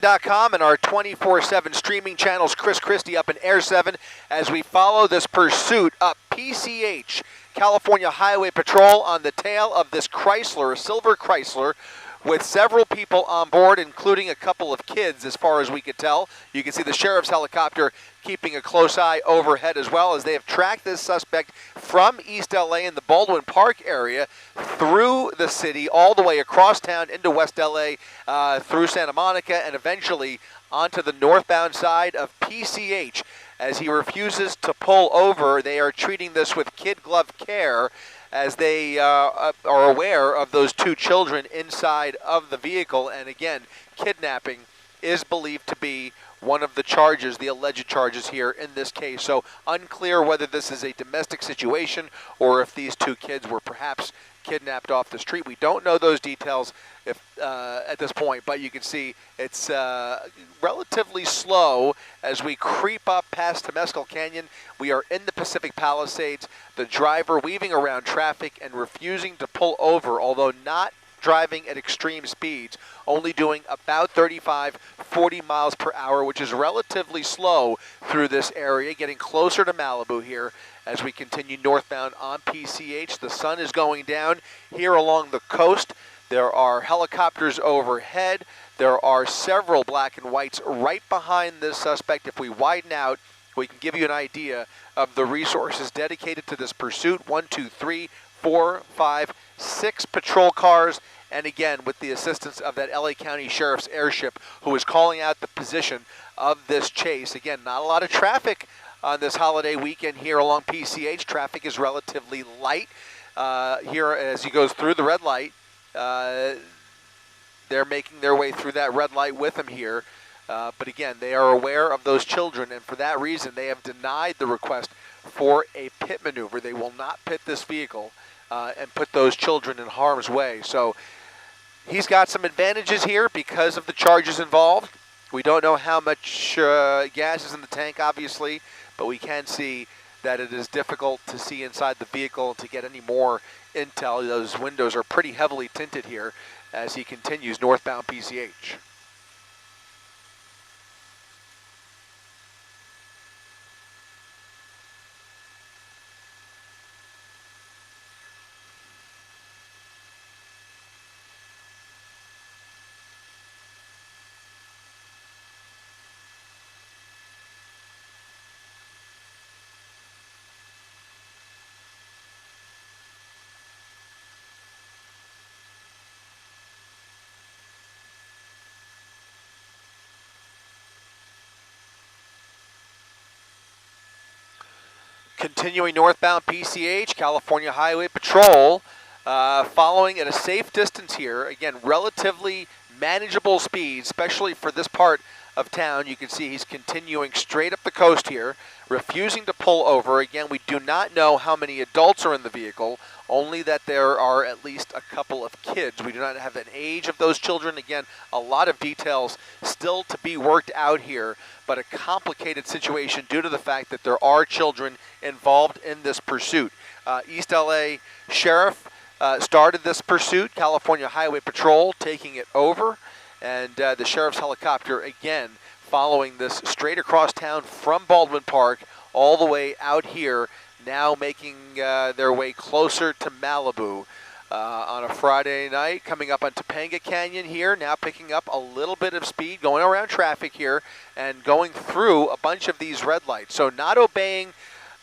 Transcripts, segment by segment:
Com and our 24/7 streaming channels. Chris Christie up in Air 7 as we follow this pursuit up PCH, California Highway Patrol, on the tail of this Chrysler, a silver Chrysler, with several people on board, including a couple of kids, as far as we could tell. You can see the sheriff's helicopter keeping a close eye overhead as well, as they have tracked this suspect from East LA in the Baldwin Park area through the city, all the way across town into West LA, through Santa Monica, and eventually onto the northbound side of PCH. As he refuses to pull over, they are treating this with kid glove care, as they are aware of those two children inside of the vehicle. And again, kidnapping is believed to be one of the charges, the alleged charges here in this case. So unclear whether this is a domestic situation or if these two kids were perhaps kidnapped off the street. We don't know those details at this point, but you can see it's relatively slow as we creep up past Temescal Canyon. We are in the Pacific Palisades. The driver weaving around traffic and refusing to pull over, although not driving at extreme speeds, only doing about 35, 40 miles per hour, which is relatively slow through this area, getting closer to Malibu here as we continue northbound on PCH. The sun is going down here along the coast. There are helicopters overhead. There are several black and whites right behind this suspect. If we widen out, we can give you an idea of the resources dedicated to this pursuit. 1, 2, 3, 4, 5, 6 patrol cars, and again, with the assistance of that LA County Sheriff's airship, who is calling out the position of this chase. Again, not a lot of traffic on this holiday weekend here along PCH. Traffic is relatively light here as he goes through the red light. They're making their way through that red light with him here. But again, they are aware of those children, and for that reason, they have denied the request for a pit maneuver. They will not pit this vehicle and put those children in harm's way. So he's got some advantages here because of the charges involved. We don't know how much gas is in the tank, obviously, but we can see that it is difficult to see inside the vehicle to get any more intel. Those windows are pretty heavily tinted here as he continues northbound PCH. Continuing northbound PCH, California Highway Patrol, following at a safe distance here. Again, relatively manageable speed, especially for this part of town. You can see he's continuing straight up the coast here, refusing to pull over. Again, we do not know how many adults are in the vehicle, only that there are at least a couple of kids. We do not have an age of those children. Again, a lot of details still to be worked out here, but a complicated situation due to the fact that there are children involved in this pursuit. East LA Sheriff started this pursuit, California Highway Patrol taking it over, and the Sheriff's helicopter again following this straight across town from Baldwin Park all the way out here, now making their way closer to Malibu on a Friday night, coming up on Topanga Canyon here, now picking up a little bit of speed, going around traffic here, and going through a bunch of these red lights. So not obeying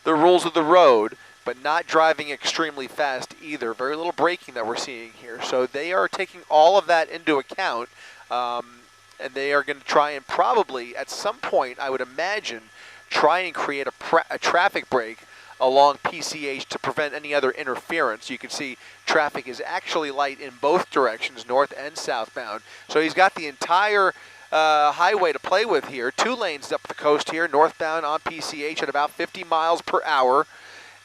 the rules of the road, but not driving extremely fast either. Very little braking that we're seeing here. So they are taking all of that into account, and they are going to try and probably, at some point, I would imagine, try and create a traffic break along PCH to prevent any other interference. You can see traffic is actually light in both directions, north and southbound. So he's got the entire highway to play with here. 2 lanes up the coast here, northbound on PCH at about 50 miles per hour.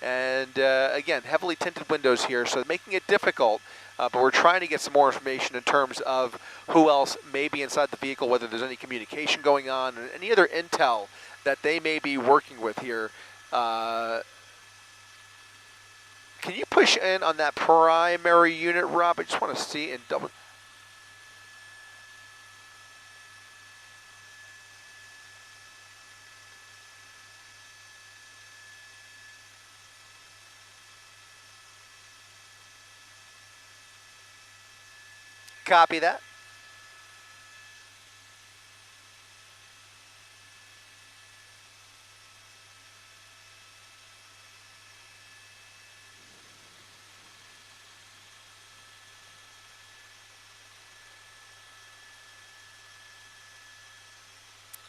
And again, heavily tinted windows here, so making it difficult. But we're trying to get some more information in terms of who else may be inside the vehicle, whether there's any communication going on, and any other intel that they may be working with here. Can you push in on that primary unit, Rob? I just want to see and double. Copy that.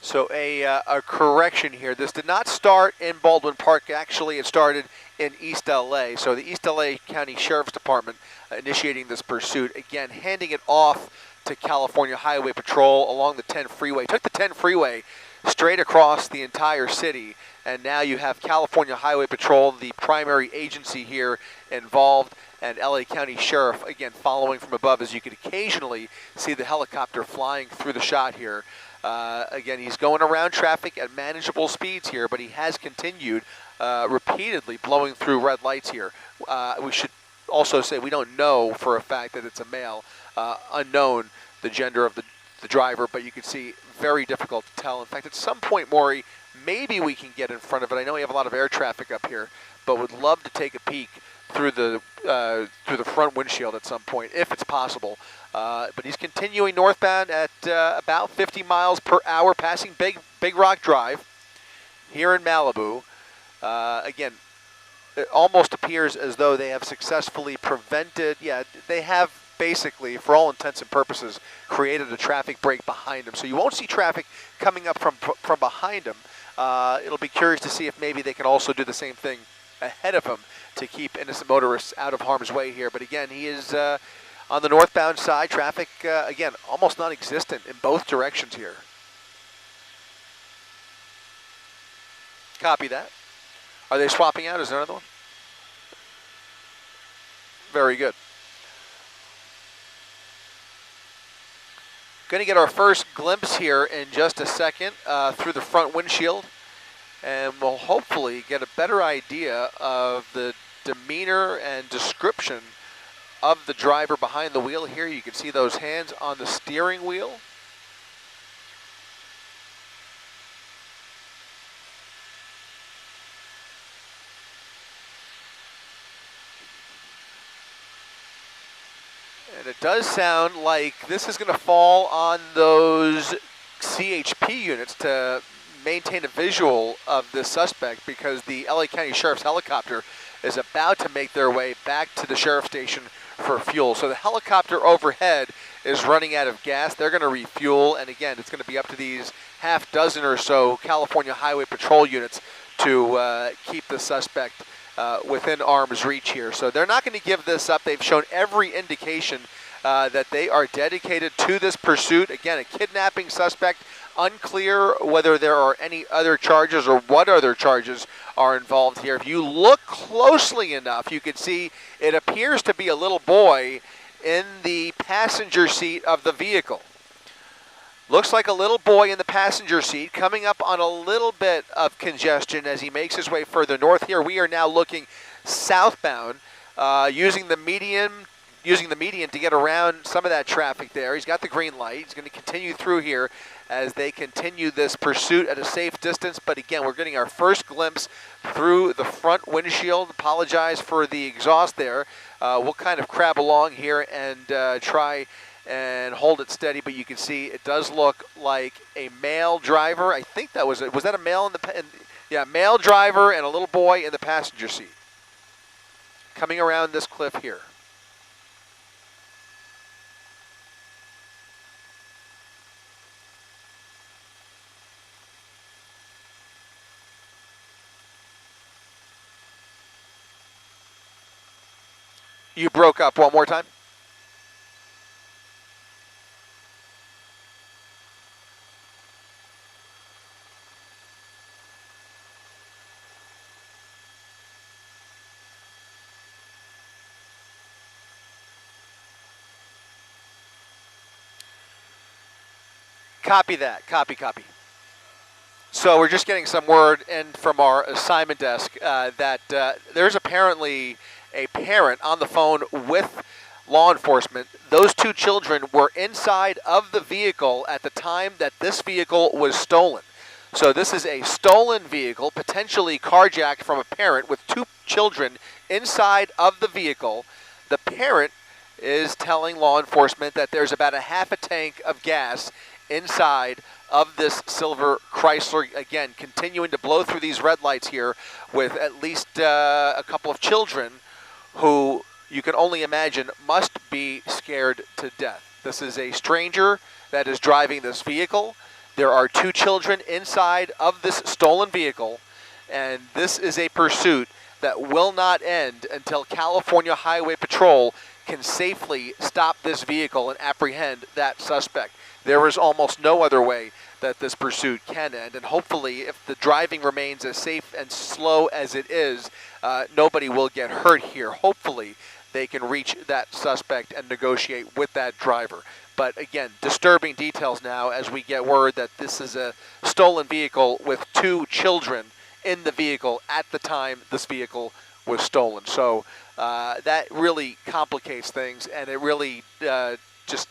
So a correction here. This did not start in Baldwin Park. Actually, it started in East LA. So the East LA County Sheriff's Department initiating this pursuit. Again, handing it off to California Highway Patrol along the 10 freeway. Took the 10 freeway straight across the entire city. And now you have California Highway Patrol, the primary agency here involved, and LA County Sheriff, again, following from above, as you could occasionally see the helicopter flying through the shot here. Again, he's going around traffic at manageable speeds here, but he has continued repeatedly blowing through red lights here. We should also say we don't know for a fact that it's a male, unknown the gender of the driver, but you can see very difficult to tell. In fact, at some point, Maury, maybe we can get in front of it. I know we have a lot of air traffic up here, but would love to take a peek through the front windshield at some point, if it's possible. But he's continuing northbound at about 50 miles per hour, passing Big Rock Drive here in Malibu. Again, it almost appears as though they have successfully prevented, they have basically, for all intents and purposes, created a traffic break behind him. So you won't see traffic coming up from behind him. It'll be curious to see if maybe they can also do the same thing ahead of him to keep innocent motorists out of harm's way here. But again, he is on the northbound side. Traffic, again, almost non-existent in both directions here. Copy that. Are they swapping out? Is there another one? Very good. Going to get our first glimpse here in just a second through the front windshield, and we'll hopefully get a better idea of the demeanor and description of the driver behind the wheel here. You can see those hands on the steering wheel. And it does sound like this is going to fall on those CHP units to maintain a visual of the suspect, because the LA County Sheriff's helicopter is about to make their way back to the sheriff's station for fuel. So the helicopter overhead is running out of gas. They're going to refuel, and again, it's going to be up to these half dozen or so California Highway Patrol units to keep the suspect within arm's reach here. So they're not going to give this up. They've shown every indication that they are dedicated to this pursuit. Again, a kidnapping suspect. Unclear whether there are any other charges or what other charges are involved here. If you look closely enough, you can see it appears to be a little boy in the passenger seat of the vehicle. Looks like a little boy in the passenger seat, coming up on a little bit of congestion as he makes his way further north here. We are now looking southbound, using the median to get around some of that traffic there. He's got the green light. He's going to continue through here as they continue this pursuit at a safe distance. But again, we're getting our first glimpse through the front windshield. Apologize for the exhaust there. We'll kind of crab along here and try and hold it steady, but you can see it does look like a male driver. I think that was that a male yeah, male driver and a little boy in the passenger seat coming around this cliff here. You broke up one more time. Copy that. Copy. So we're just getting some word in from our assignment desk that there's apparently a parent on the phone with law enforcement. Those two children were inside of the vehicle at the time that this vehicle was stolen. So this is a stolen vehicle, potentially carjacked from a parent with two children inside of the vehicle. The parent is telling law enforcement that there's about a half a tank of gas inside of this silver Chrysler. Again, continuing to blow through these red lights here with at least a couple of children who you can only imagine must be scared to death. This is a stranger that is driving this vehicle. There are 2 children inside of this stolen vehicle, and this is a pursuit that will not end until California Highway Patrol can safely stop this vehicle and apprehend that suspect. There is almost no other way that this pursuit can end, and hopefully if the driving remains as safe and slow as it is, nobody will get hurt here. Hopefully they can reach that suspect and negotiate with that driver. But again, disturbing details now as we get word that this is a stolen vehicle with 2 children in the vehicle at the time this vehicle was stolen. So that really complicates things, and it really just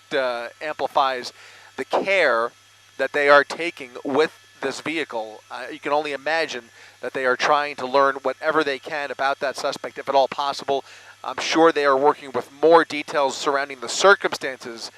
amplifies the care that they are taking with this vehicle. You can only imagine that they are trying to learn whatever they can about that suspect, if at all possible. I'm sure they are working with more details surrounding the circumstances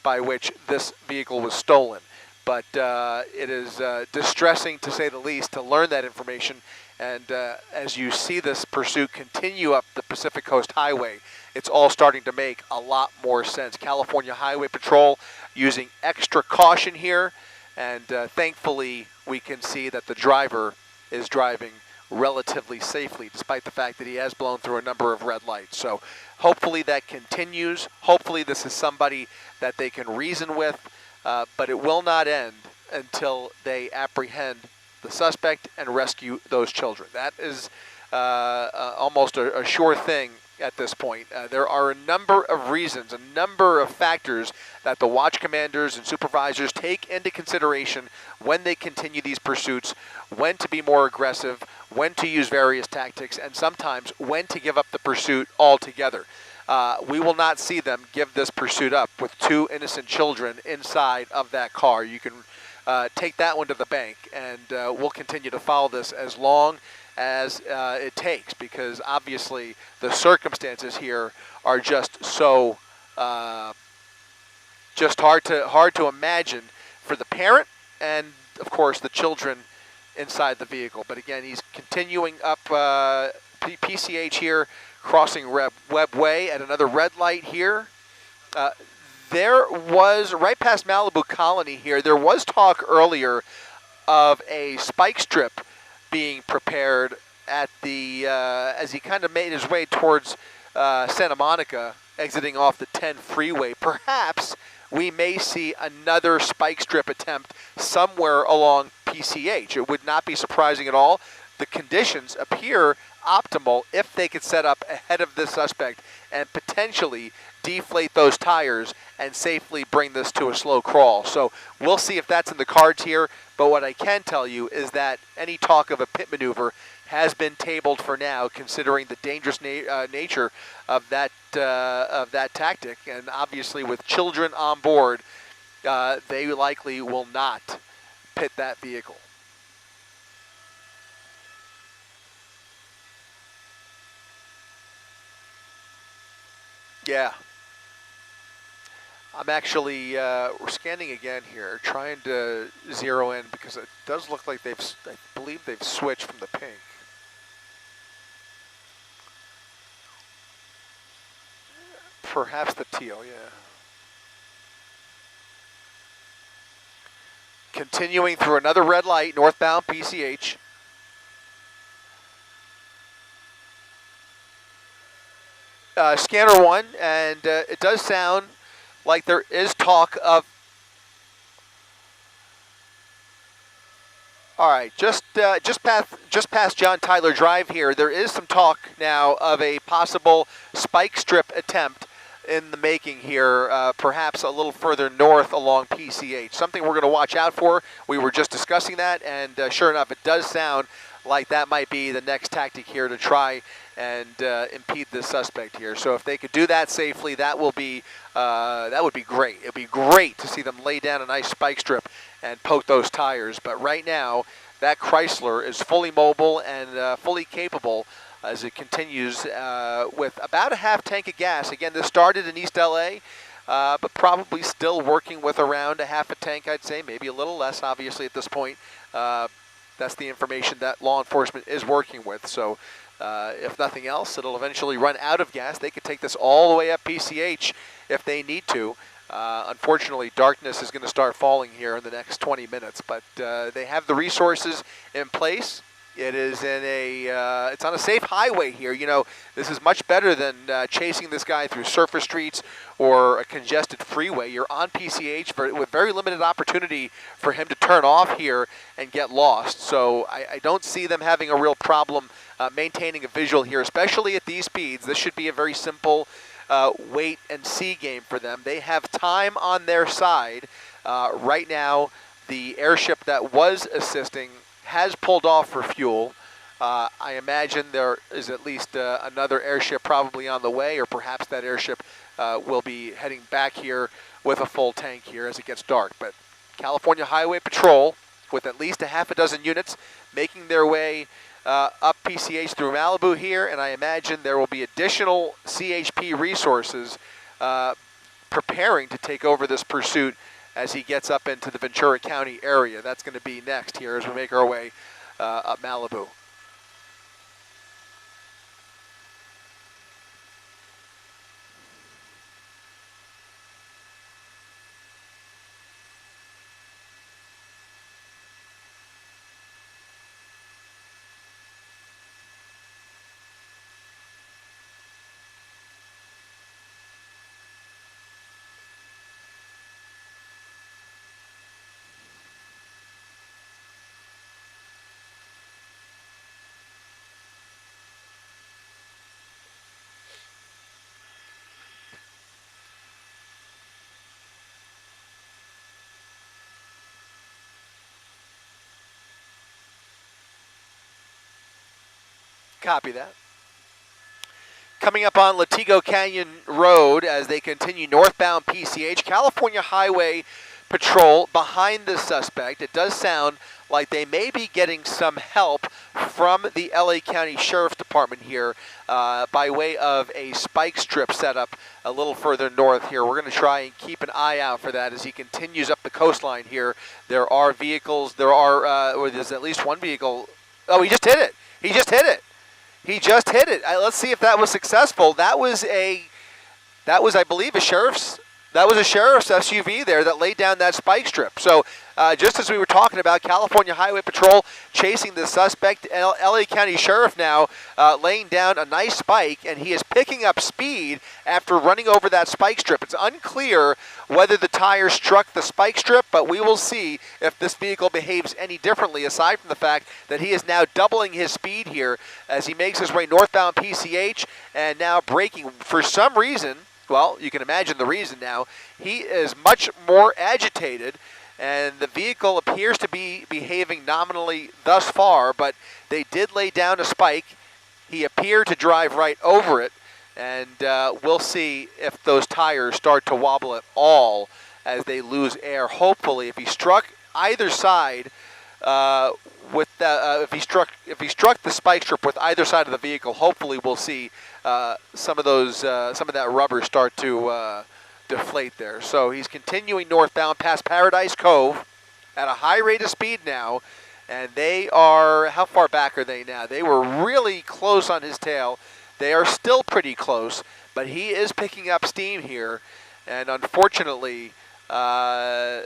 by which this vehicle was stolen. But it is distressing, to say the least, to learn that information. And as you see this pursuit continue up the Pacific Coast Highway, it's all starting to make a lot more sense. California Highway Patrol using extra caution here, and thankfully we can see that the driver is driving relatively safely, despite the fact that he has blown through a number of red lights. So hopefully that continues. Hopefully this is somebody that they can reason with, but it will not end until they apprehend the suspect and rescue those children. That is almost a sure thing at this point. There are a number of reasons, a number of factors that the watch commanders and supervisors take into consideration when they continue these pursuits, when to be more aggressive, when to use various tactics, and sometimes when to give up the pursuit altogether. We will not see them give this pursuit up with 2 innocent children inside of that car. You can take that one to the bank, and we'll continue to follow this as long as it takes, because obviously the circumstances here are just so just hard to imagine for the parent and of course the children inside the vehicle. But again, he's continuing up PCH here, crossing Webb Way at another red light here. There was, right past Malibu Colony here, there was talk earlier of a spike strip being prepared at the, as he kind of made his way towards Santa Monica, exiting off the 10 freeway. Perhaps we may see another spike strip attempt somewhere along PCH. It would not be surprising at all. The conditions appear optimal if they could set up ahead of the suspect and potentially deflate those tires and safely bring this to a slow crawl. So we'll see if that's in the cards here, but what I can tell you is that any talk of a pit maneuver has been tabled for now, considering the dangerous nature of that tactic. And obviously with children on board, they likely will not pit that vehicle. Yeah. I'm actually we're scanning again here, trying to zero in, because it does look like I believe they've switched from the pink. Perhaps the teal, yeah. Continuing through another red light, northbound PCH. Scanner 1, and it does sound like there is talk of... All right, just past John Tyler Drive here, there is some talk now of a possible spike strip attempt in the making here, perhaps a little further north along PCH. Something we're going to watch out for. We were just discussing that, and sure enough, it does sound like that might be the next tactic here to try and impede the suspect here. So if they could do that safely, that would be great. It'd be great to see them lay down a nice spike strip and poke those tires. But right now, that Chrysler is fully mobile and fully capable as it continues with about a half tank of gas. Again, this started in East LA, but probably still working with around a half a tank, I'd say, maybe a little less, obviously, at this point. That's the information that law enforcement is working with. So if nothing else, it'll eventually run out of gas. They could take this all the way up PCH if they need to. Unfortunately, darkness is going to start falling here in the next 20 minutes, but they have the resources in place. It is in a, it's on a safe highway here. You know, this is much better than chasing this guy through surface streets or a congested freeway. You're on PCH with very limited opportunity for him to turn off here and get lost. So I don't see them having a real problem maintaining a visual here, especially at these speeds. This should be a very simple wait and see game for them. They have time on their side. Right now, the airship that was assisting has pulled off for fuel. I imagine there is at least another airship probably on the way, or perhaps that airship will be heading back here with a full tank here as it gets dark. But California Highway Patrol, with at least a half a dozen units, making their way up PCH through Malibu here, and I imagine there will be additional CHP resources preparing to take over this pursuit as he gets up into the Ventura County area. That's going to be next here as we make our way up Malibu. Copy that. Coming up on Latigo Canyon Road as they continue northbound PCH, California Highway Patrol behind the suspect. It does sound like they may be getting some help from the LA County Sheriff's Department here by way of a spike strip set up a little further north here. We're going to try and keep an eye out for that as he continues up the coastline here. There are vehicles, or there's at least one vehicle. Oh, he just hit it. He just hit it. He just hit it. Let's see if that was successful. That was, I believe, a sheriff's SUV there that laid down that spike strip. So just as we were talking about, California Highway Patrol chasing the suspect, LA County Sheriff now laying down a nice spike, and he is picking up speed after running over that spike strip. It's unclear whether the tire struck the spike strip, but we will see if this vehicle behaves any differently, aside from the fact that he is now doubling his speed here as he makes his way northbound PCH and now braking for some reason. Well, you can imagine the reason now. He is much more agitated, and the vehicle appears to be behaving nominally thus far, but they did lay down a spike. He appeared to drive right over it, and we'll see if those tires start to wobble at all as they lose air. Hopefully, if he struck either side with the, if he struck the spike strip with either side of the vehicle, hopefully we'll see some of that rubber start to deflate there. So he's continuing northbound past Paradise Cove at a high rate of speed now, and they are, how far back are they now? They were really close on his tail. They are still pretty close, but he is picking up steam here, and unfortunately, well,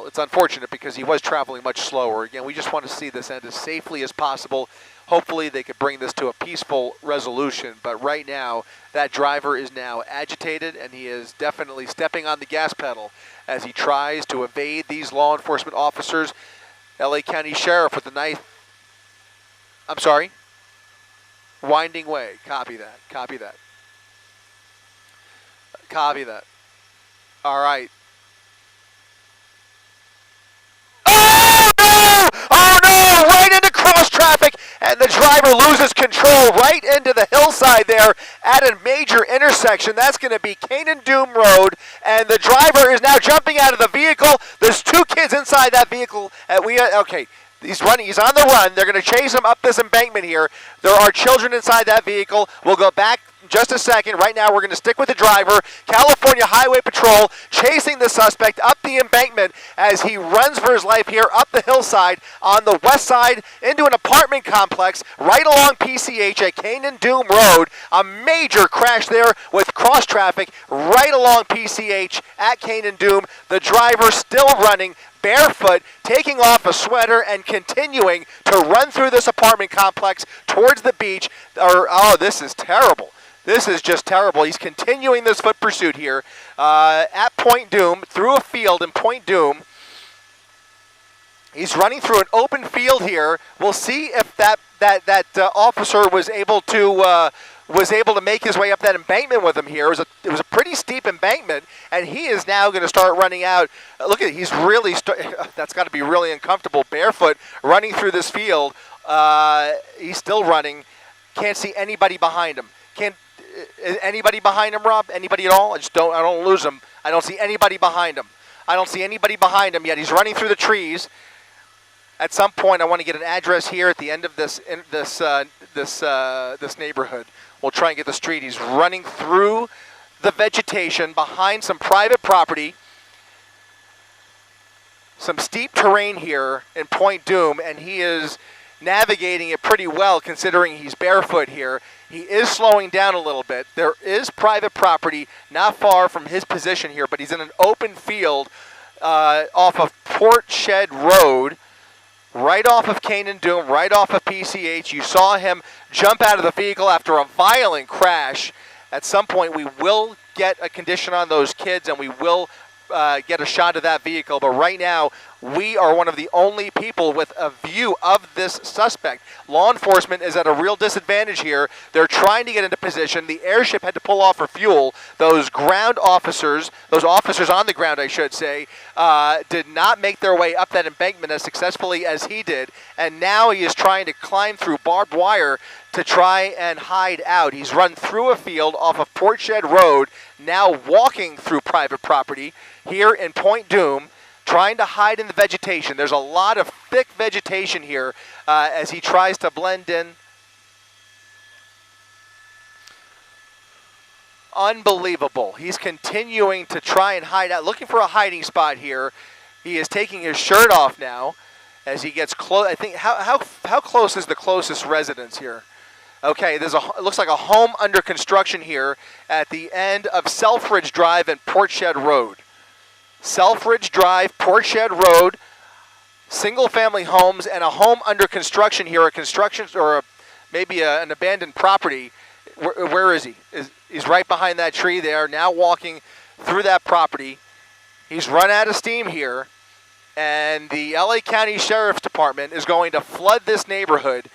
it's unfortunate because he was traveling much slower. Again, we just want to see this end as safely as possible. Hopefully they could bring this to a peaceful resolution, but right now that driver is now agitated, and he is definitely stepping on the gas pedal as he tries to evade these law enforcement officers. LA County Sheriff with a knife. I'm sorry? Winding way. Copy that. Copy that. Copy that. All right. Oh no! Right into cross traffic, and the driver loses control right into the hillside there at a major intersection. That's going to be Canaan Dume Road, and the driver is now jumping out of the vehicle. There's two kids inside that vehicle. Okay, He's running. He's on the run. They're going to chase him up this embankment here. There are children inside that vehicle. We'll go back in just a second. Right now, we're going to stick with the driver. California Highway Patrol chasing the suspect up the embankment as he runs for his life here up the hillside on the west side into an apartment complex right along PCH at Kane and Dume Road. A major crash there with cross traffic right along PCH at Kane and Dume. The driver still running, barefoot, taking off a sweater and continuing to run through this apartment complex towards the beach. Oh, this is terrible. This is just terrible. He's continuing this foot pursuit here at Point Dume, through a field in Point Dume. He's running through an open field here. We'll see if that officer was able to make his way up that embankment with him here. It was a pretty steep embankment, and he is now going to start running out. Look at it. He's really that's got to be really uncomfortable, barefoot, running through this field. He's still running. Can't see anybody behind him. Anybody behind him, Rob? Anybody at all? I don't lose him. I don't see anybody behind him. I don't see anybody behind him yet. He's running through the trees. At some point, I want to get an address here at the end of this neighborhood. We'll try and get the street. He's running through the vegetation behind some private property, some steep terrain here in Point Dume, and he is navigating it pretty well considering he's barefoot here. He is slowing down a little bit. There is private property not far from his position here, but he's in an open field off of Port Shed Road, right off of Kane and Dume, right off of PCH. You saw him jump out of the vehicle after a violent crash. At some point, we will get a condition on those kids, and we will get a shot of that vehicle. But right now, we are one of the only people with a view of this suspect. Law enforcement is at a real disadvantage here. They're trying to get into position. The airship had to pull off for fuel. Those ground officers, those officers on the ground, I should say, did not make their way up that embankment as successfully as he did. And now he is trying to climb through barbed wire to try and hide out. He's run through a field off of Port Shed Road, now walking through private property here in Point Dume, trying to hide in the vegetation. There's a lot of thick vegetation here as he tries to blend in. Unbelievable. He's continuing to try and hide out, looking for a hiding spot here. He is taking his shirt off now as he gets close. I think, how close is the closest residence here? Okay, it looks like a home under construction here at the end of Selfridge Drive and Port Shed Road. Selfridge Drive, Port Shed Road, single-family homes, and a home under construction here. Maybe an abandoned property. Where is he? He's right behind that tree there, now walking through that property. He's run out of steam here, and the LA County Sheriff's Department is going to flood this neighborhood.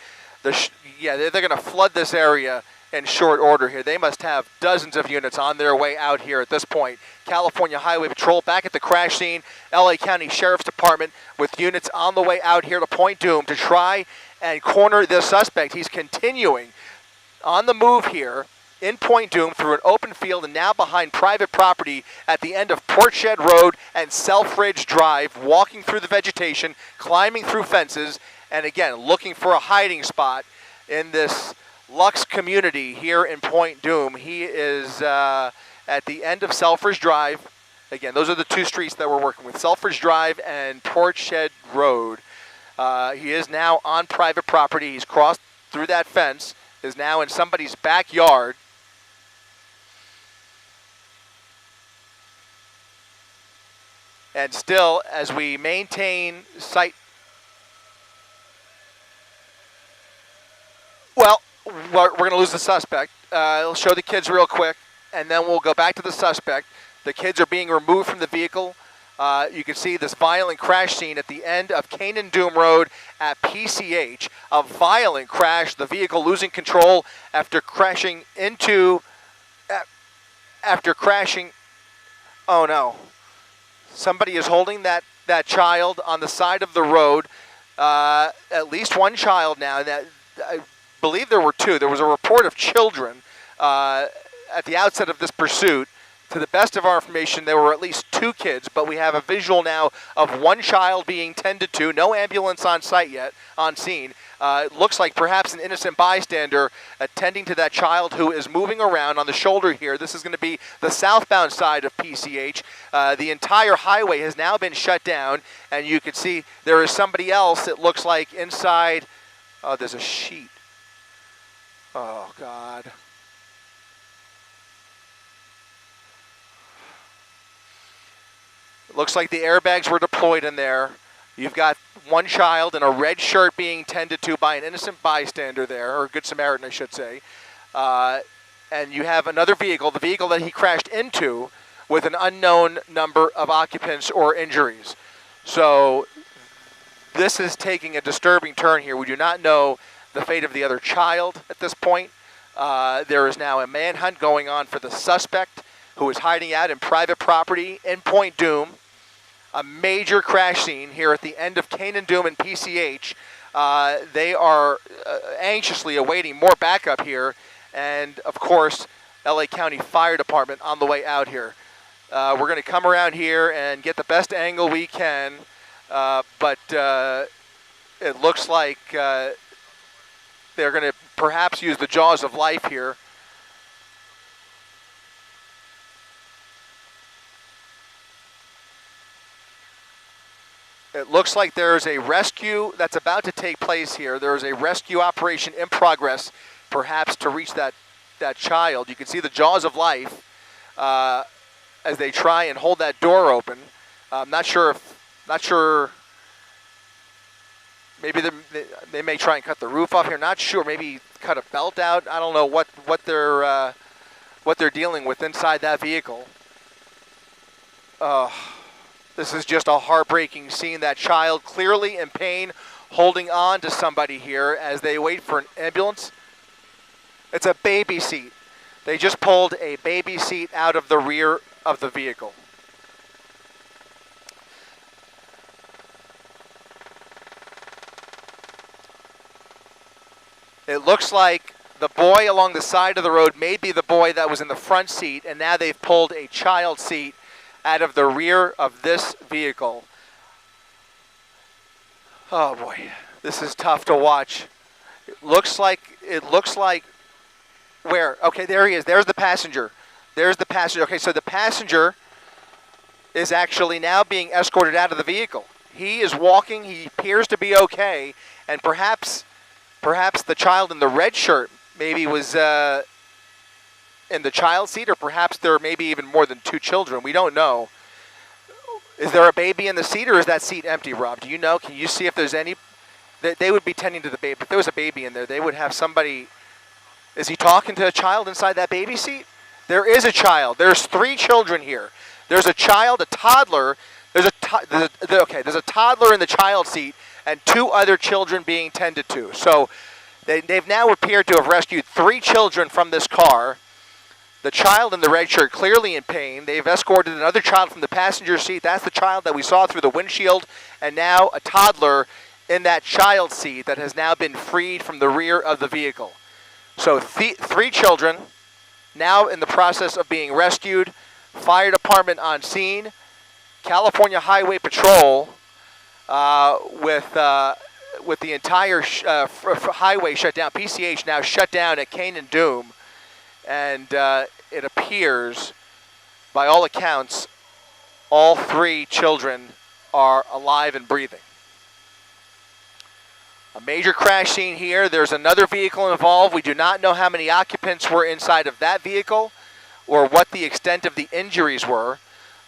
They're going to flood this area in short order here. They must have dozens of units on their way out here at this point. California Highway Patrol back at the crash scene. LA County Sheriff's Department with units on the way out here to Point Dume to try and corner this suspect. He's continuing on the move here in Point Dume through an open field and now behind private property at the end of Port Shed Road and Selfridge Drive, walking through the vegetation, climbing through fences, and again, looking for a hiding spot in this Lux community here in Point Dume. He is at the end of Selfridge Drive. Again, those are the two streets that we're working with, Selfridge Drive and Port Shed Road. He is now on private property. He's crossed through that fence, is now in somebody's backyard. And still, as we maintain sight. Well, we're going to lose the suspect. I'll show the kids real quick, and then we'll go back to the suspect. The kids are being removed from the vehicle. You can see this violent crash scene at the end of Kane and Dume Road at PCH. A violent crash, the vehicle losing control after crashing into, oh no. Somebody is holding that child on the side of the road. At least one child now. I believe there were two. There was a report of children at the outset of this pursuit. To the best of our information, there were at least 2 kids, but we have a visual now of 1 child being tended to. No ambulance on site yet, on scene. It looks like perhaps an innocent bystander attending to that child who is moving around on the shoulder here. This is going to be the southbound side of PCH. The entire highway has now been shut down, and you can see there is somebody else, it looks like, inside. Oh, there's a sheet. Oh, God. It looks like the airbags were deployed in there. You've got 1 child in a red shirt being tended to by an innocent bystander there, or a Good Samaritan, I should say. And you have another vehicle, the vehicle that he crashed into, with an unknown number of occupants or injuries. So this is taking a disturbing turn here. We do not know the fate of the other child at this point. There is now a manhunt going on for the suspect who is hiding out in private property in Point Dume. A major crash scene here at the end of Kane and Dume and PCH. They are anxiously awaiting more backup here, and of course, LA County Fire Department on the way out here. We're going to come around here and get the best angle we can, but it looks like they're going to perhaps use the jaws of life here. It looks like there's a rescue that's about to take place here. There's a rescue operation in progress, perhaps to reach that child. You can see the jaws of life as they try and hold that door open. I'm not sure. Maybe they may try and cut the roof off here. Not sure. Maybe cut a belt out. I don't know what they're dealing with inside that vehicle. This is just a heartbreaking scene. That child clearly in pain, holding on to somebody here as they wait for an ambulance. It's a baby seat. They just pulled a baby seat out of the rear of the vehicle. It looks like the boy along the side of the road may be the boy that was in the front seat, and now they've pulled a child seat out of the rear of this vehicle. Oh boy, this is tough to watch. It looks like where? Okay, there he is. There's the passenger. There's the passenger. Okay, so the passenger is actually now being escorted out of the vehicle. He is walking. He appears to be okay, and perhaps the child in the red shirt maybe was in the child seat, or perhaps there may be even more than 2 children. We don't know. Is there a baby in the seat, or is that seat empty, Rob? Do you know? Can you see if there's any? They would be tending to the baby. If there was a baby in there, they would have somebody. Is he talking to a child inside that baby seat? There is a child. There's 3 children here. There's a child, a toddler. There's a toddler in the child seat, and 2 other children being tended to. So they've now appeared to have rescued 3 children from this car. The child in the red shirt clearly in pain. They've escorted another child from the passenger seat. That's the child that we saw through the windshield. And now a toddler in that child seat that has now been freed from the rear of the vehicle. So 3 children now in the process of being rescued. Fire department on scene. California Highway Patrol with the entire highway shut down. PCH now shut down at Kane and Dume. And it appears, by all accounts, all 3 children are alive and breathing. A major crash scene here. There's another vehicle involved. We do not know how many occupants were inside of that vehicle or what the extent of the injuries were.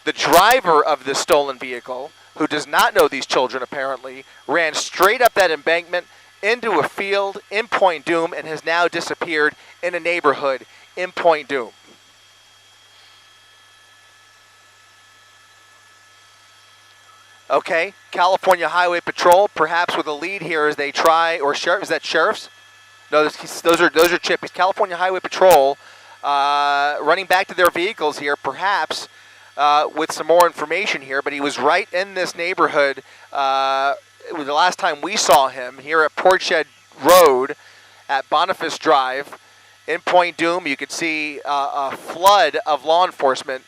The driver of this stolen vehicle, who does not know these children apparently, ran straight up that embankment into a field in Point Dume and has now disappeared in a neighborhood in Point Dume. Okay, California Highway Patrol, perhaps with a lead here as they try, or sheriff, is that sheriffs? No, those are chippies. California Highway Patrol running back to their vehicles here, perhaps with some more information here, but he was right in this neighborhood. It was the last time we saw him here at Portshed Road at Boniface Drive in Point Dume. You could see a flood of law enforcement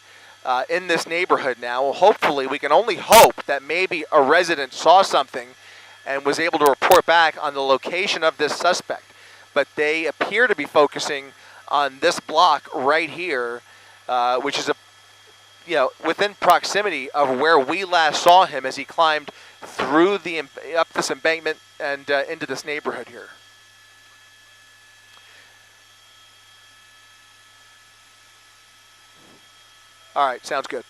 in this neighborhood now. Hopefully, we can only hope that maybe a resident saw something and was able to report back on the location of this suspect. But they appear to be focusing on this block right here, which is within proximity of where we last saw him as he climbed through up this embankment and into this neighborhood here. All right, sounds good.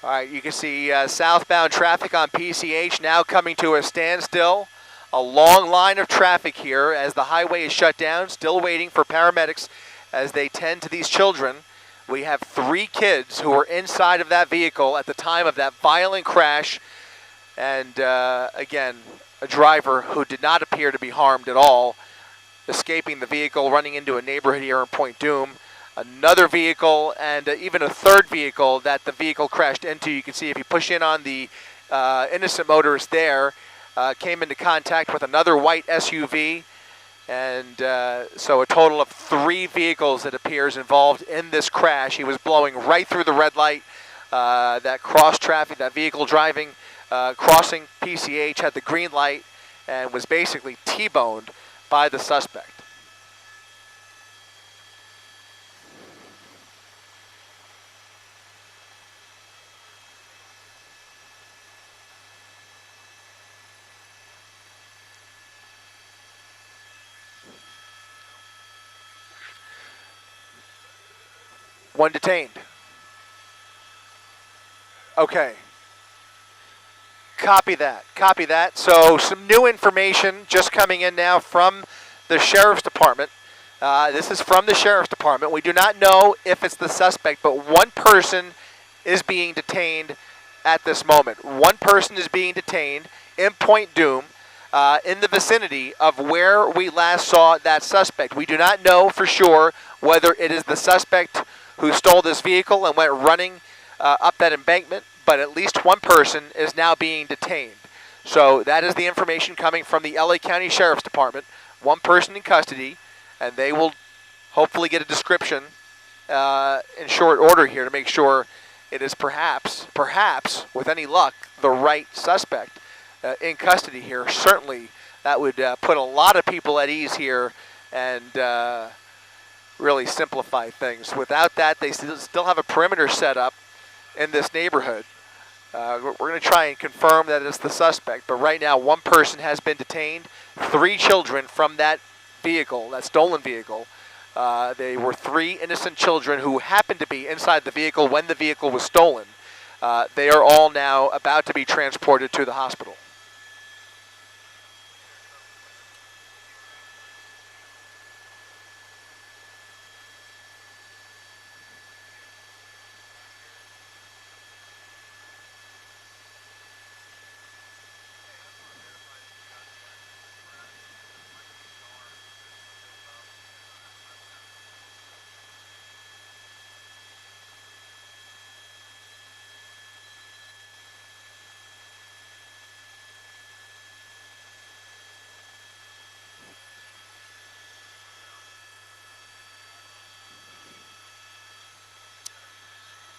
All right, you can see southbound traffic on PCH now coming to a standstill. A long line of traffic here as the highway is shut down, still waiting for paramedics as they tend to these children. We have 3 kids who were inside of that vehicle at the time of that violent crash. And again, a driver who did not appear to be harmed at all, escaping the vehicle, running into a neighborhood here in Point Dume. Another vehicle and even a third vehicle that the vehicle crashed into. You can see if you push in on the innocent motorist there, came into contact with another white SUV. And so a total of 3 vehicles, it appears, involved in this crash. He was blowing right through the red light. That cross traffic, that vehicle driving, crossing PCH, had the green light and was basically T-boned by the suspect. One detained. Okay. Copy that. Copy that. So some new information just coming in now from the Sheriff's Department. This is from the Sheriff's Department. We do not know if it's the suspect, but one person is being detained at this moment. One person is being detained in Point Dume, in the vicinity of where we last saw that suspect. We do not know for sure whether it is the suspect who stole this vehicle and went running up that embankment, but at least one person is now being detained. So that is the information coming from the LA County Sheriff's Department. One person in custody, and they will hopefully get a description in short order here to make sure it is perhaps, with any luck, the right suspect in custody here. Certainly that would put a lot of people at ease here and really simplify things. Without that, they still have a perimeter set up in this neighborhood. We're going to try and confirm that it's the suspect, but right now one person has been detained. 3 children from that vehicle, that stolen vehicle. They were 3 innocent children who happened to be inside the vehicle when the vehicle was stolen. They are all now about to be transported to the hospital.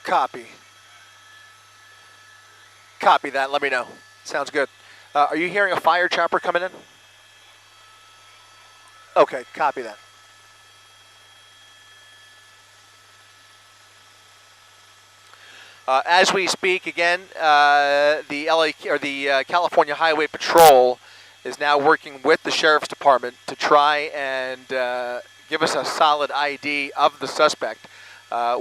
Copy. Copy that. Let me know. Sounds good. Are you hearing a fire chopper coming in? Okay, copy that. As we speak, again, the California Highway Patrol is now working with the Sheriff's Department to try and give us a solid ID of the suspect.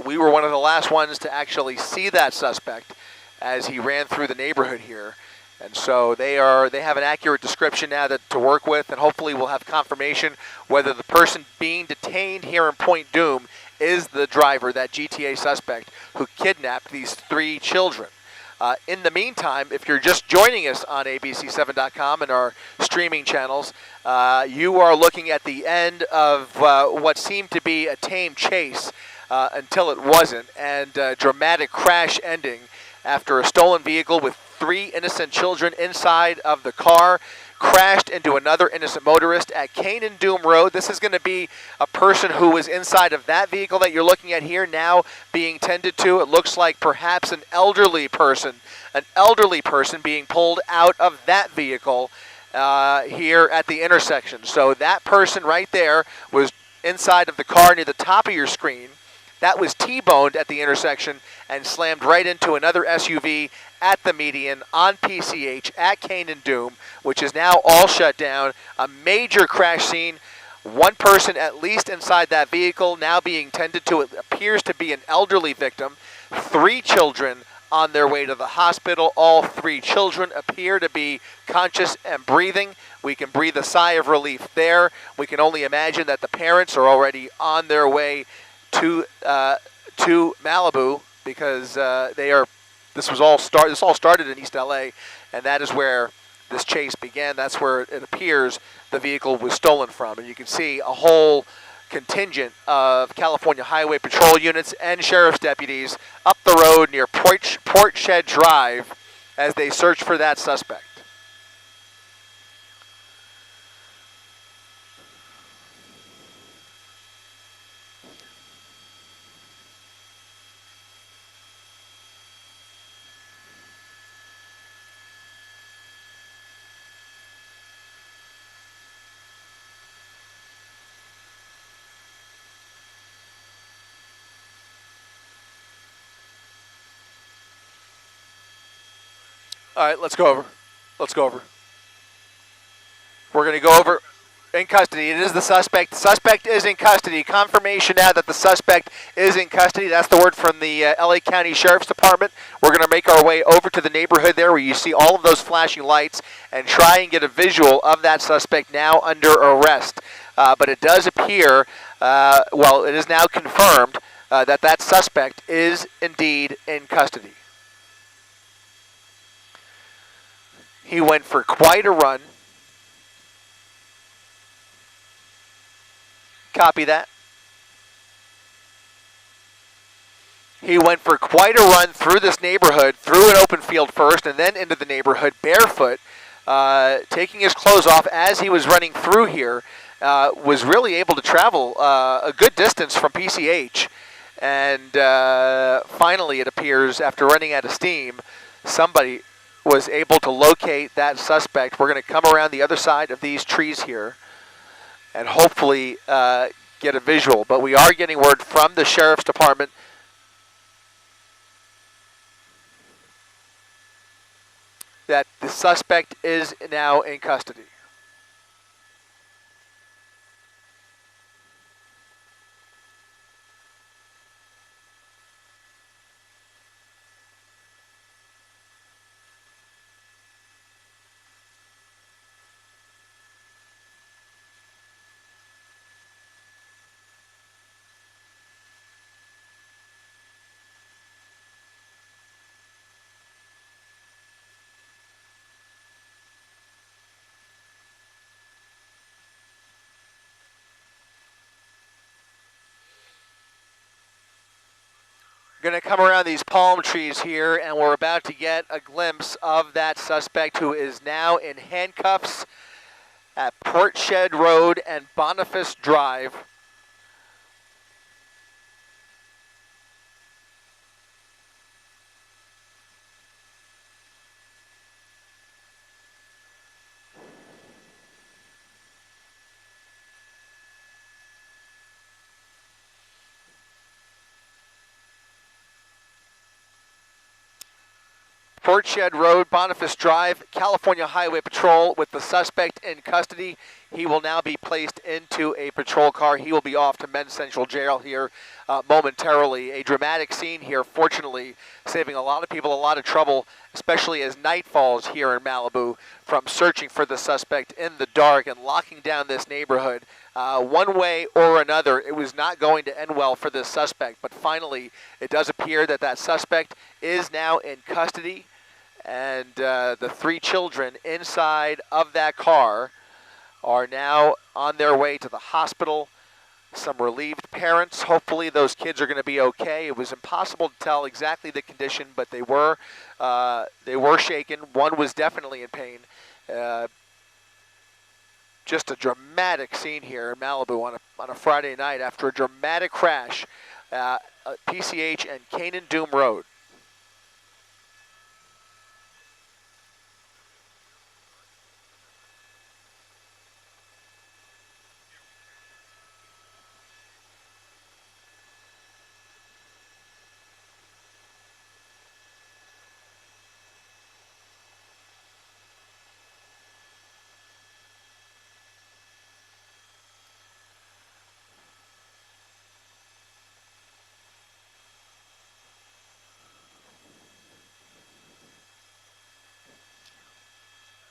We were one of the last ones to actually see that suspect as he ran through the neighborhood here. And so they have an accurate description now to work with, and hopefully we'll have confirmation whether the person being detained here in Point Dume is the driver, that GTA suspect who kidnapped these 3 children. In the meantime, if you're just joining us on abc7.com and our streaming channels, you are looking at the end of what seemed to be a tame chase until it wasn't, and a dramatic crash ending after a stolen vehicle with 3 innocent children inside of the car crashed into another innocent motorist at Kane and Dume Road. This is going to be a person who was inside of that vehicle that you're looking at here now being tended to. It looks like perhaps an elderly person being pulled out of that vehicle here at the intersection. So that person right there was inside of the car near the top of your screen. That was T-boned at the intersection and slammed right into another SUV at the median on PCH at Kane and Dume, which is now all shut down. A major crash scene. One person at least inside that vehicle now being tended to. It appears to be an elderly victim. 3 children on their way to the hospital. All 3 children appear to be conscious and breathing. We can breathe a sigh of relief there. We can only imagine that the parents are already on their way to Malibu because this all started in East LA, and that is where this chase began. That's where it appears the vehicle was stolen from. And you can see a whole contingent of California Highway Patrol units and sheriff's deputies up the road near Port Shed Drive as they search for that suspect. All right, let's go over. We're going to go over in custody. It is the suspect. The suspect is in custody. Confirmation now that the suspect is in custody. That's the word from the LA County Sheriff's Department. We're going to make our way over to the neighborhood there where you see all of those flashing lights and try and get a visual of that suspect now under arrest. But it does appear, it is now confirmed that suspect is indeed in custody. He went for quite a run. Copy that. He went for quite a run through this neighborhood, through an open field first, and then into the neighborhood barefoot, taking his clothes off as he was running through here. Was really able to travel a good distance from PCH. And finally, it appears, after running out of steam, somebody was able to locate that suspect. We're going to come around the other side of these trees here and hopefully get a visual. But we are getting word from the Sheriff's Department that the suspect is now in custody. Going to come around these palm trees here, and we're about to get a glimpse of that suspect who is now in handcuffs at Port Shed Road and Boniface Drive. Port Shed Road, Boniface Drive, California Highway Patrol with the suspect in custody. He will now be placed into a patrol car. He will be off to Men's Central Jail here momentarily. A dramatic scene here, fortunately, saving a lot of people a lot of trouble, especially as night falls here in Malibu, from searching for the suspect in the dark and locking down this neighborhood. One way or another, it was not going to end well for this suspect, but finally it does appear that that suspect is now in custody. And the 3 children inside of that car are now on their way to the hospital. Some relieved parents. Hopefully those kids are going to be okay. It was impossible to tell exactly the condition, but they were shaken. One was definitely in pain. Just a dramatic scene here in Malibu on a Friday night after a dramatic crash at PCH and Dume Road.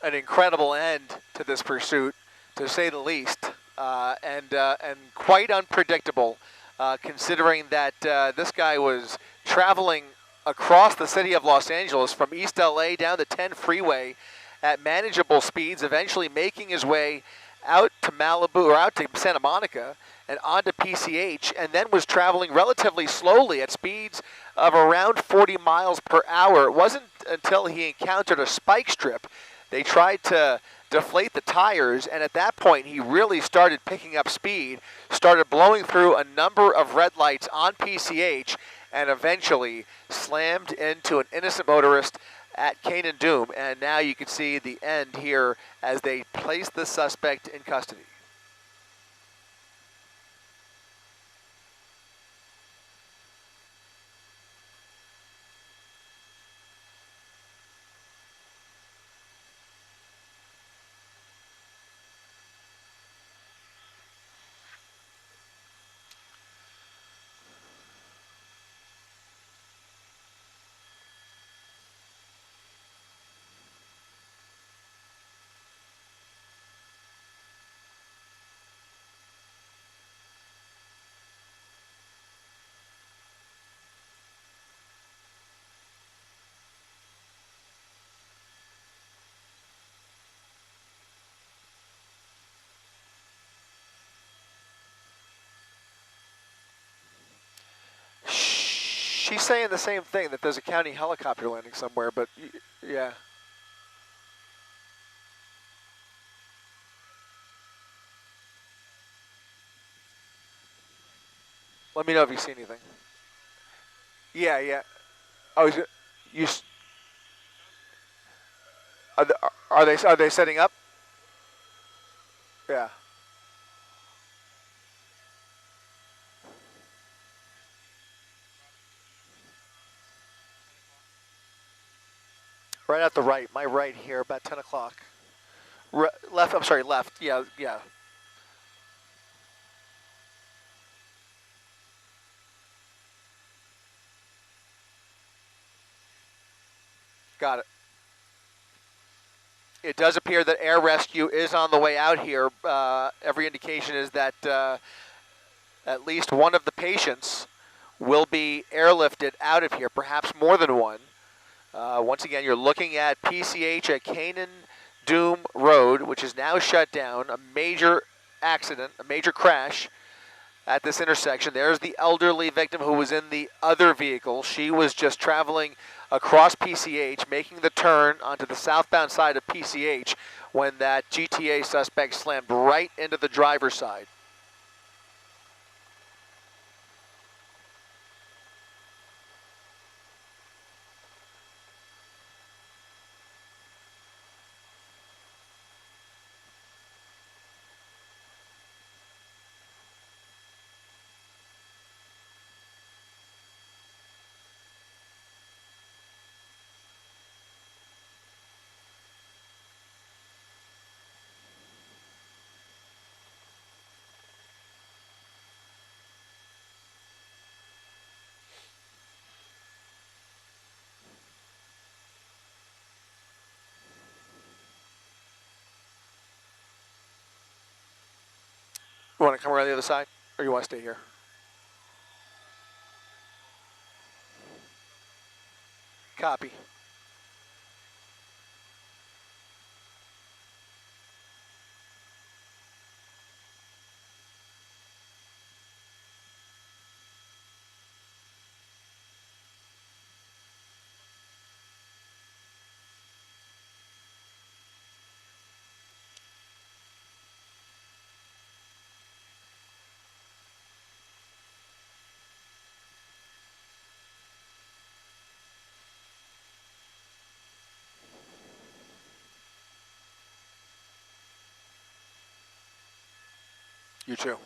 An incredible end to this pursuit, to say the least, and quite unpredictable, considering that this guy was traveling across the city of Los Angeles from East LA down the 10 freeway at manageable speeds, eventually making his way out to Malibu or out to Santa Monica and onto PCH, and then was traveling relatively slowly at speeds of around 40 miles per hour. It wasn't until he encountered a spike strip. They tried to deflate the tires, and at that point he really started picking up speed, started blowing through a number of red lights on PCH, and eventually slammed into an innocent motorist at Dume. And now you can see the end here as they place the suspect in custody. She's saying the same thing, that there's a county helicopter landing somewhere, but yeah. Let me know if you see anything. Yeah, yeah. Oh, you? Are they setting up? Yeah. Right at the right, my right here, about 10 o'clock. Left, I'm sorry, left. Yeah, yeah. Got it. It does appear that air rescue is on the way out here. Every indication is that at least one of the patients will be airlifted out of here, perhaps more than one. Once again, you're looking at PCH at Dume Road, which is now shut down. A major accident, a major crash at this intersection. There's the elderly victim who was in the other vehicle. She was just traveling across PCH, making the turn onto the southbound side of PCH when that GTA suspect slammed right into the driver's side. You want to come around the other side, or you want to stay here? Copy. You too.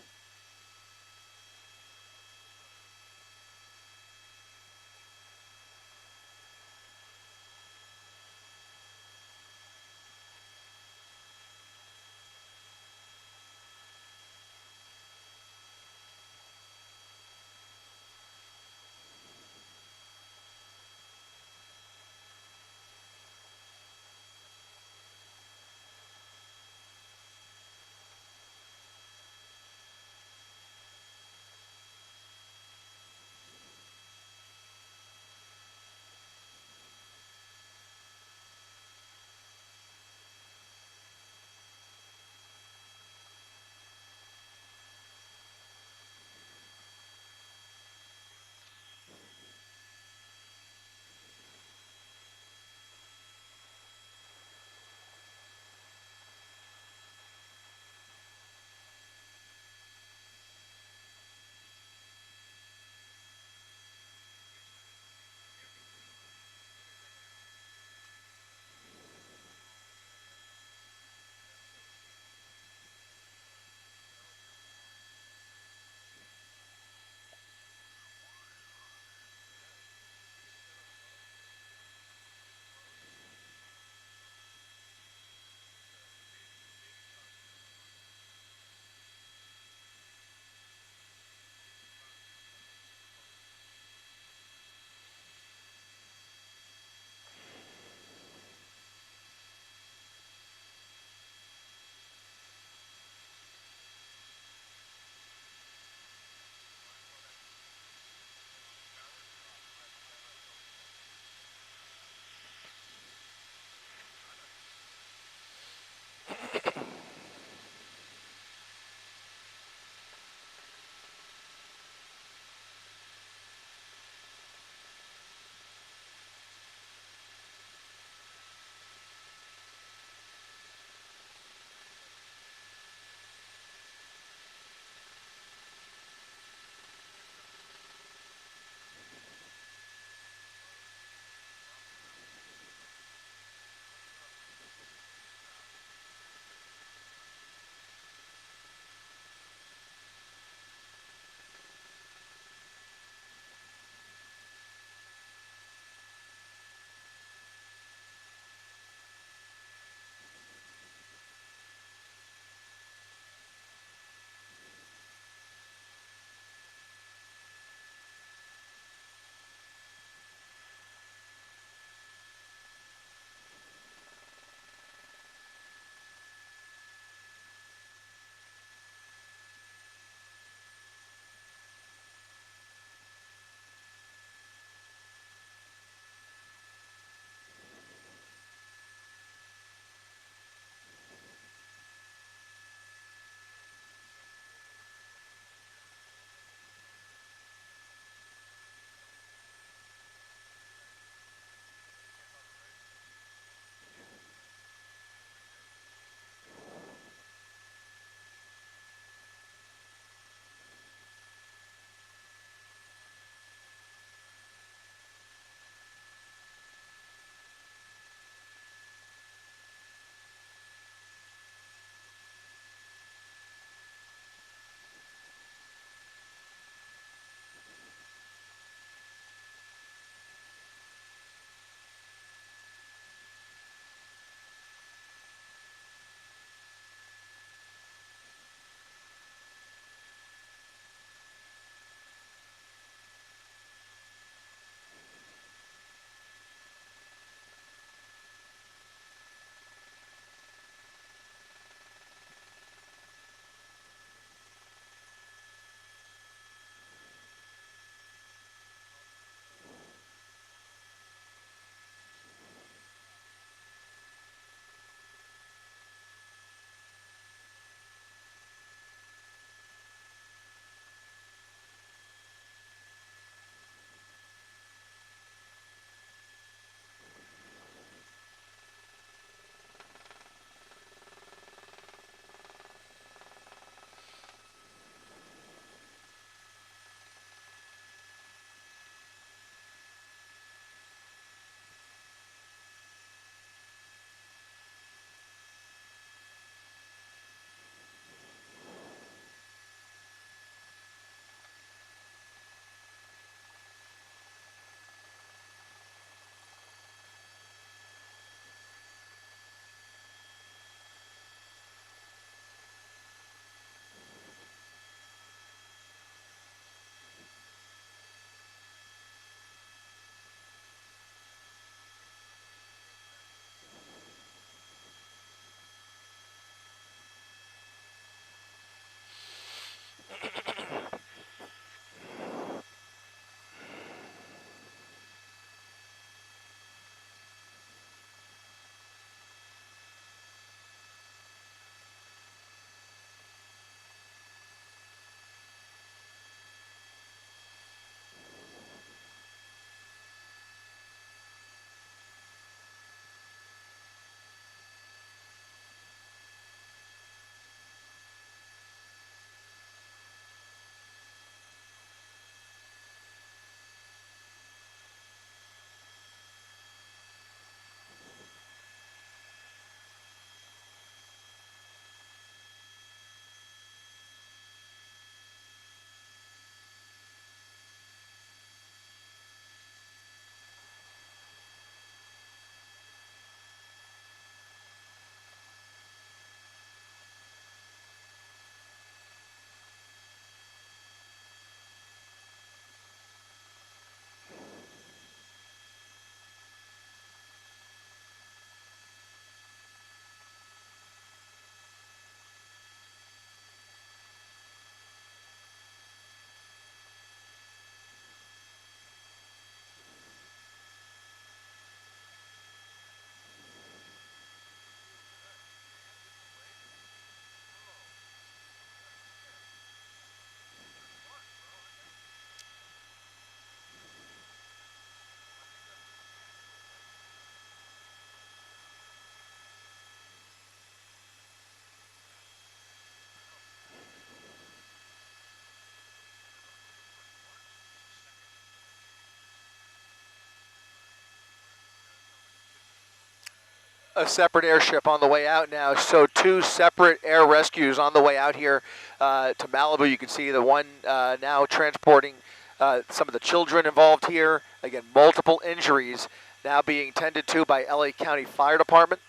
a separate airship on the way out now. So 2 separate air rescues on the way out here to Malibu. You can see the one now transporting some of the children involved here. Again, multiple injuries now being tended to by LA County Fire Department.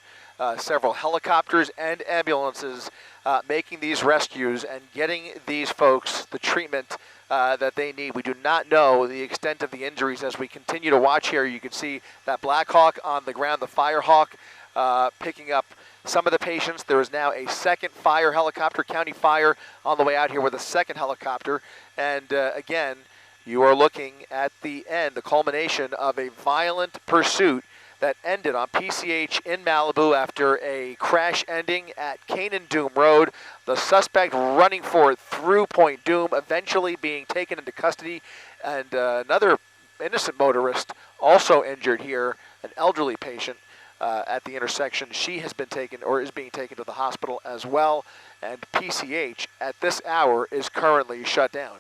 Several helicopters and ambulances making these rescues and getting these folks the treatment that they need. We do not know the extent of the injuries as we continue to watch here. You can see that Black Hawk on the ground, the Fire Hawk picking up some of the patients. There is now a second fire helicopter, county fire, on the way out here with a second helicopter. And again, you are looking at the end, the culmination of a violent pursuit that ended on PCH in Malibu after a crash ending at Canaan Dume Road. The suspect running for it through Point Dume, eventually being taken into custody, and another innocent motorist also injured here, an elderly patient at the intersection. She has been taken, or is being taken, to the hospital as well, and PCH at this hour is currently shut down.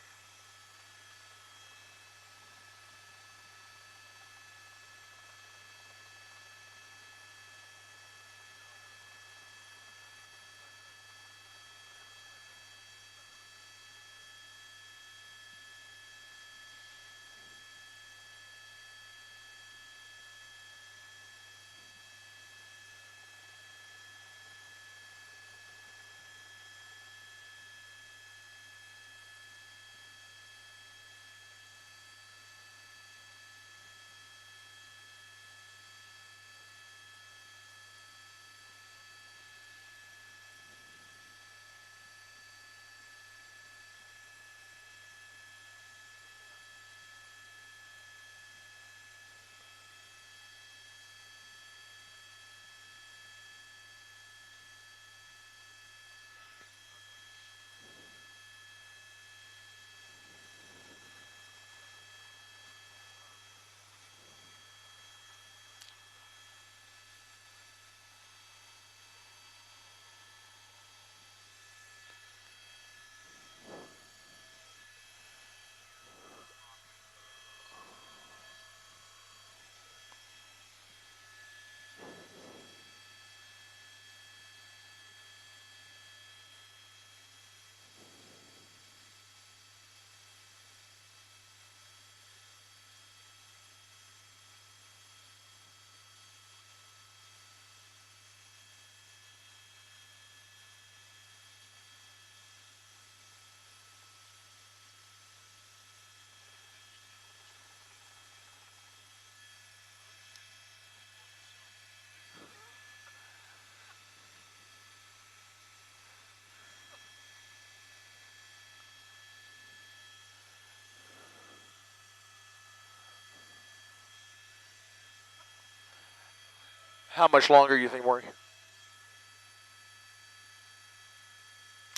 How much longer do you think, Maury?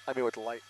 I mean, with the light.